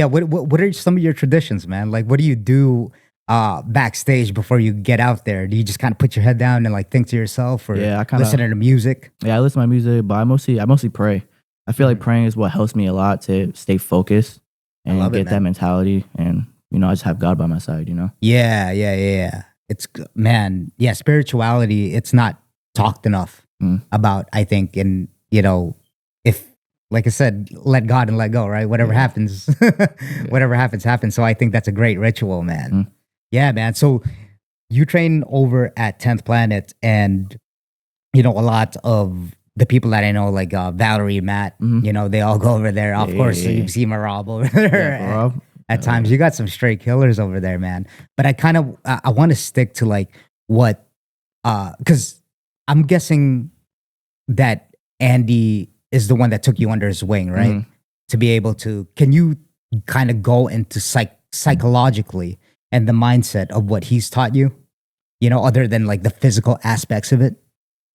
Yeah, what are some of your traditions, man? Like, what do you do backstage before you get out there? Do you just kind of put your head down and like think to yourself, or Yeah, I kinda listen to music? Yeah, I listen to my music, but I mostly pray. I feel like praying is what helps me a lot to stay focused I love and it, get man. that mentality. And, I just have God by my side, Yeah. It's man, yeah, spirituality, it's not talked enough about, I think. And, if, like I said, let God and let go, right? Whatever happens, whatever happens. So I think that's a great ritual, man. Yeah, man. So you train over at 10th Planet, and, a lot of the people that I know, like Valerie, Matt, they all go over there. Of course, you see Marab over there. At times, you got some straight killers over there, man. But I kind of I want to stick to like what, because I'm guessing that Andy is the one that took you under his wing, right? To be able to, can you kind of go into psychologically and the mindset of what he's taught you? Other than like the physical aspects of it.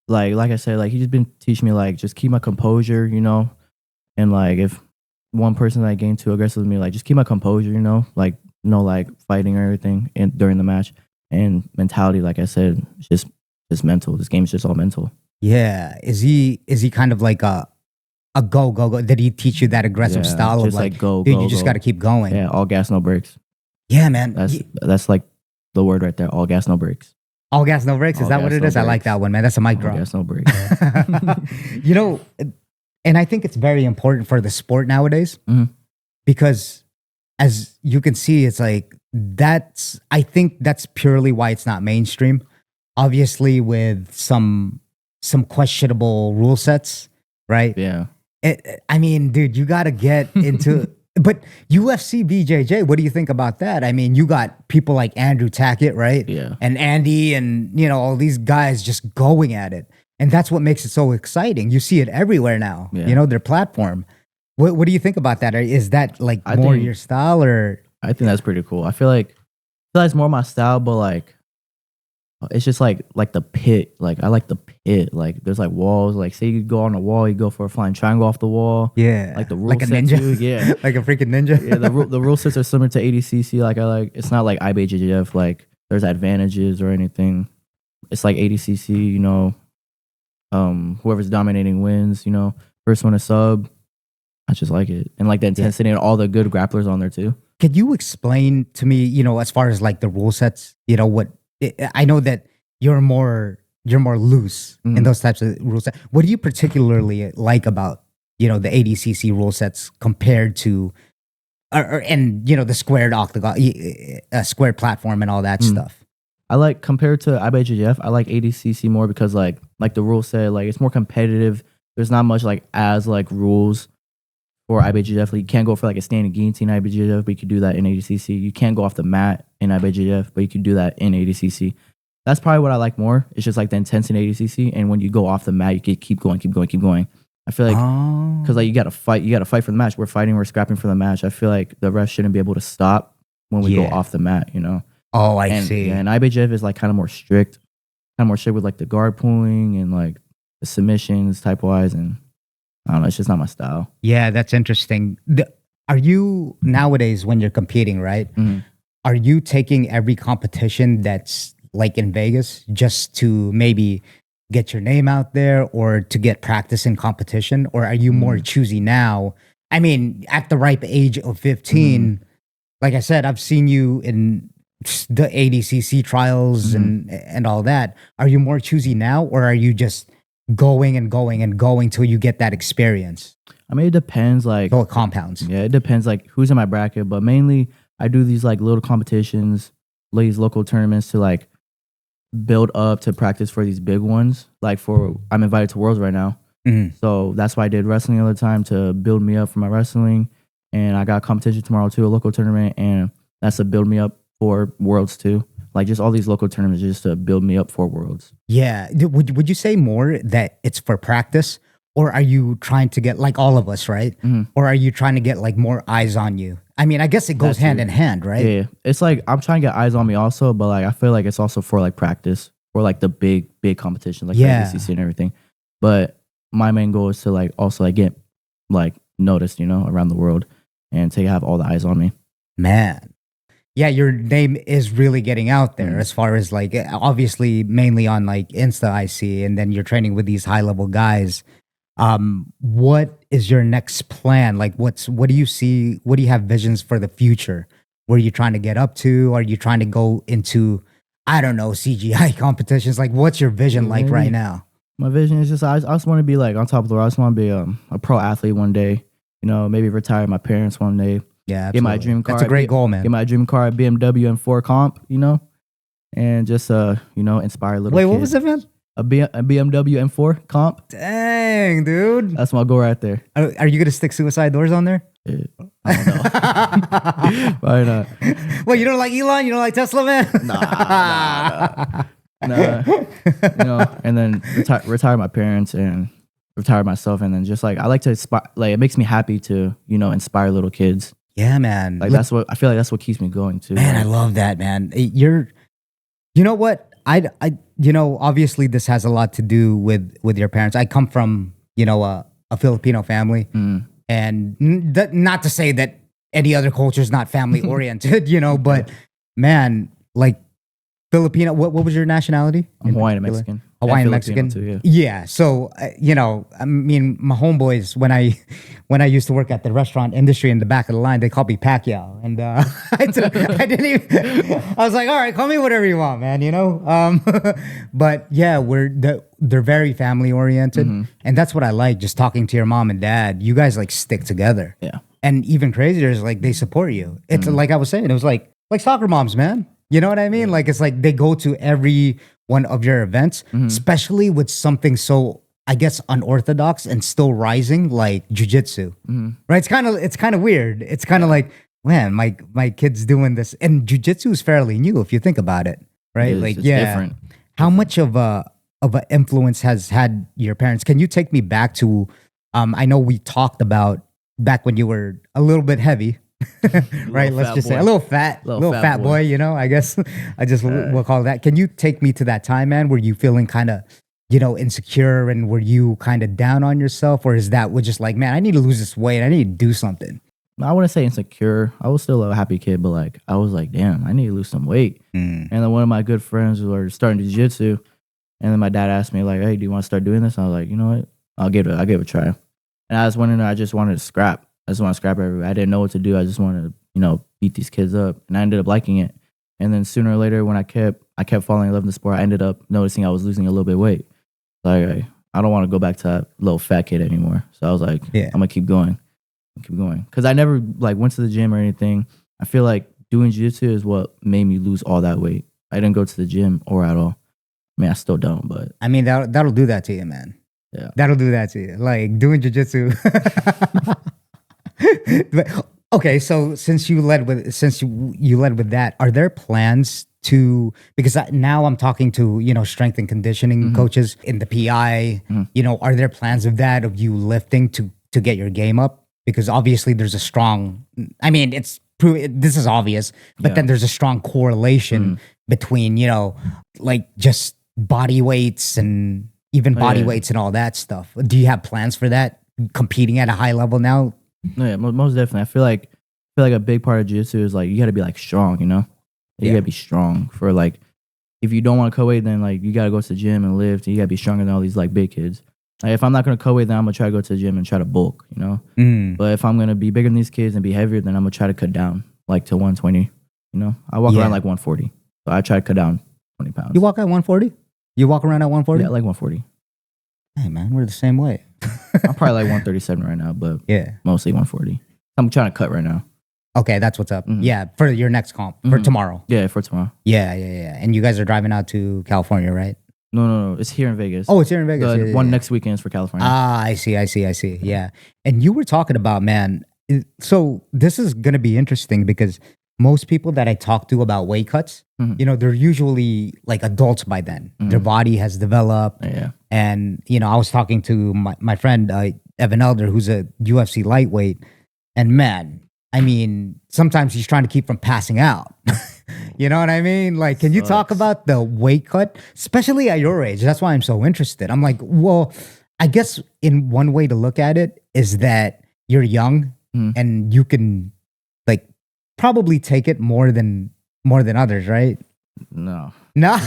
Like I said, like, he's just been teaching me, like, just keep my composure, and like if one person like getting too aggressive with me, like, just keep my composure, like no like fighting or everything during the match. And mentality, like I said, just mental. This game is just all mental. Yeah. Is he kind of like a go? Did he teach you that aggressive style just of like go, dude, go, you just go. got to keep going? Yeah, all gas, no brakes. Yeah, man. That's like the word right there. All gas, no brakes. All gas, no brakes. Is that what it is? I like that one, man. That's a mic drop. All gas, no brakes. And I think it's very important for the sport nowadays, because as you can see, it's like I think that's purely why it's not mainstream. Obviously, with some questionable rule sets, right? Yeah. I mean, dude, you got to get into. But UFC BJJ, what do you think about that? I mean, you got people like Andrew Tackett, right? Yeah. And Andy and, all these guys just going at it. And that's what makes it so exciting. You see it everywhere now, their platform. What do you think about that? Is that like more your style, or? I think that's pretty cool. I feel like it's more my style, but like, it's just like the pit. Like, I like the pit. Like, there's like walls. Like, say you go on a wall, you go for a flying triangle off the wall. Yeah. Like the rule like a set ninja. too. Yeah. Like a freaking ninja. Yeah. The rule sets are similar to ADCC. Like, it's not like IBJJF. Like, there's advantages or anything. It's like ADCC. Whoever's dominating wins. First one to sub. I just like it, and like the intensity and all the good grapplers on there too. Can you explain to me, as far as like the rule sets? What. I know that you're more loose in those types of rule sets. What do you particularly like about the ADCC rule sets compared to, and the squared octagon, squared platform, and all that stuff? I like, compared to IBJJF, I like ADCC more because like the rule set, like, it's more competitive. There's not much like rules for IBJJF. Like, you can't go for like a standing guillotine IBJJF, but you could do that in ADCC. You can't go off the mat in IBJJF, but you could do that in ADCC. That's probably what I like more. It's just like the intensity in ADCC, and when you go off the mat, you can keep going. I feel like, because like you got to fight for the match. We're scrapping for the match. I feel like the ref shouldn't be able to stop when we go off the mat. Oh, I see. And IBJJF is like kind of more strict with like the guard pulling and like the submissions type wise, and I don't know, it's just not my style. Yeah, that's interesting. Are you nowadays, when you're competing, right? Are you taking every competition that's like in Vegas just to maybe get your name out there or to get practice in competition? Or are you more choosy now? I mean, at the ripe age of 15, like I said, I've seen you in the ADCC trials and all that. Are you more choosy now, or are you just going till you get that experience? I mean, it depends. Like, so it compounds. Yeah, it depends. Like, who's in my bracket, but mainly I do these like little competitions, these local tournaments to like build up to practice for these big ones. Like, I'm invited to Worlds right now, so that's why I did wrestling all the time to build me up for my wrestling. And I got competition tomorrow too, a local tournament, and that's to build me up for Worlds too. Like, just all these local tournaments just to build me up for Worlds. Yeah. Would you say more that it's for practice, or are you trying to get, like all of us, right? Or are you trying to get like more eyes on you? I mean, I guess it goes hand in hand, right? Yeah. It's like I'm trying to get eyes on me also, but like I feel like it's also for like practice for like the big competition, like ADCC and everything. But my main goal is to like also like get like noticed, around the world. and to have all the eyes on me. Man. Yeah, your name is really getting out there as far as like, obviously mainly on like Insta I see, and then you're training with these high level guys. What is your next plan? Like what do you see? What do you have visions for the future? Where are you trying to get up to? Are you trying to go into, I don't know, CGI competitions? Like what's your vision like right now? My vision is just, I just want to be like on top of the world. I just want to be a pro athlete one day, you know, maybe retire my parents one day. Yeah, absolutely. Get my dream car. That's a great goal, man. Get my dream car, BMW M4 comp, you know, and just, you know, inspire little Wait, kids. what was it, man? A BMW M4 comp. Dang, dude. That's my goal right there. Are you going to stick suicide doors on there? I don't know. Why not? Well, you don't like Elon? You don't like Tesla, man? Nah. You know, and then retire my parents and retire myself, and then just like I like to inspire. Like it makes me happy to, you know, inspire little kids. Yeah, man. Like that's what I feel like. That's what keeps me going too. Man, I love that, man. You know what? I you know, obviously this has a lot to do with your parents. I come from, you know, a Filipino family, and not to say that any other culture is not family oriented, you know, but man, like Filipino. What was your nationality? I'm Hawaiian and Mexican. Hawaiian and Mexican too, yeah. So you know, I mean, my homeboys when I used to work at the restaurant industry in the back of the line, they called me Pacquiao, and I didn't even. I was like, all right, call me whatever you want, man. You know, but yeah, they're very family oriented, and that's what I like. Just talking to your mom and dad, you guys like stick together. Yeah, and even crazier is like they support you. It's like I was saying, it was like soccer moms, man. You know what I mean? Like it's like they go to every one of your events, especially with something so, I guess, unorthodox and still rising like jiu-jitsu. Right? It's kind of weird. It's kind of like, man, my kid's doing this, and jiu-jitsu is fairly new if you think about it, right? Like, it's yeah. different. How much of a influence has had your parents? Can you take me back to? I know we talked about back when you were a little bit heavy. Right, let's just say a little fat boy, you know, I guess I just will call that. Can you take me to that time, man? Were you feeling kind of, you know, insecure, and were you kind of down on yourself, or is that was just like, man, I need to lose this weight, I need to do something? I wouldn't say insecure. I was still a happy kid, but like I was like, damn, I need to lose some weight. And then one of my good friends were starting jiu-jitsu, and then my dad asked me like, hey, do you want to start doing this? And I was like, you know what, I'll give it a try. And I just wanted to scrap. I just want to scrap everywhere. I didn't know what to do. I just wanted to, you know, beat these kids up. And I ended up liking it. And then sooner or later, when I kept falling in love with the sport, I ended up noticing I was losing a little bit of weight. Like, I don't want to go back to that little fat kid anymore. So I was like, I'm going to keep going. Because I never, like, went to the gym or anything. I feel like doing jiu-jitsu is what made me lose all that weight. I didn't go to the gym or at all. I mean, I still don't, but. I mean, that'll do that to you, man. Yeah. That'll do that to you. Like, doing jiu-jitsu. Okay, so since you led with that, are there plans to, because now I'm talking to, you know, strength and conditioning coaches in the PI, you know, are there plans of you lifting to get your game up? Because obviously there's a strong, I mean, this is obvious, but then there's a strong correlation between, you know, like just body weights and even body weights and all that stuff. Do you have plans for that, competing at a high level now? No, yeah, most definitely. I feel like a big part of jiu-jitsu is like you got to be like strong, you know. You got to be strong for like, if you don't want to co-weight, then like you got to go to the gym and lift. And you got to be stronger than all these like big kids. Like if I'm not gonna co-weight, then I'm gonna try to go to the gym and try to bulk, you know. But if I'm gonna be bigger than these kids and be heavier, then I'm gonna try to cut down like to 120. You know, I walk around like 140, so I try to cut down 20 pounds. You walk at 140? You walk around at 140? Yeah, like 140. Hey man, we're the same way. I'm probably like 137 right now, but mostly 140. I'm trying to cut right now. Okay, that's what's up. Yeah, for your next comp, for tomorrow. Yeah, for tomorrow. Yeah. And you guys are driving out to California, right? No. It's here in Vegas. Oh, it's here in Vegas. The one next weekend is for California. Ah, I see. Yeah. And you were talking about, man, so this is going to be interesting because most people that I talk to about weight cuts, you know, they're usually like adults by then. Their body has developed. Yeah. And, you know, I was talking to my friend, Evan Elder, who's a UFC lightweight. And man, I mean, sometimes he's trying to keep from passing out. You know what I mean? Like, can you talk about the weight cut, especially at your age? That's why I'm so interested. I'm like, well, I guess in one way to look at it is that you're young and you can like probably take it more than others, right? No. No.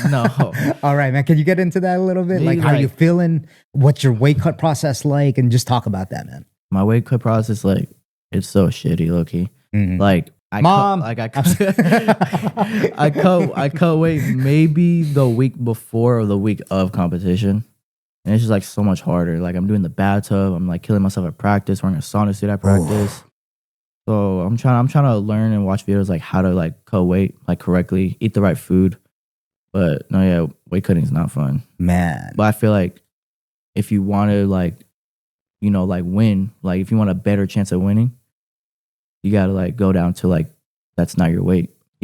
All right, man. Can you get into that a little bit? Like, how are you feeling? What's your weight cut process like? And just talk about that, man. My weight cut process, like, it's so shitty, low key. Like, I cut weight maybe the week before or the week of competition. And it's just like so much harder. Like, I'm doing the bathtub. I'm like killing myself at practice, wearing a sauna suit at practice. So I'm trying to learn and watch videos like how to like cut weight like correctly, eat the right food. But no, yeah, weight cutting is not fun, man. But I feel like if you want to like, you know, like win, like if you want a better chance of winning, you gotta like go down to like that's not your weight.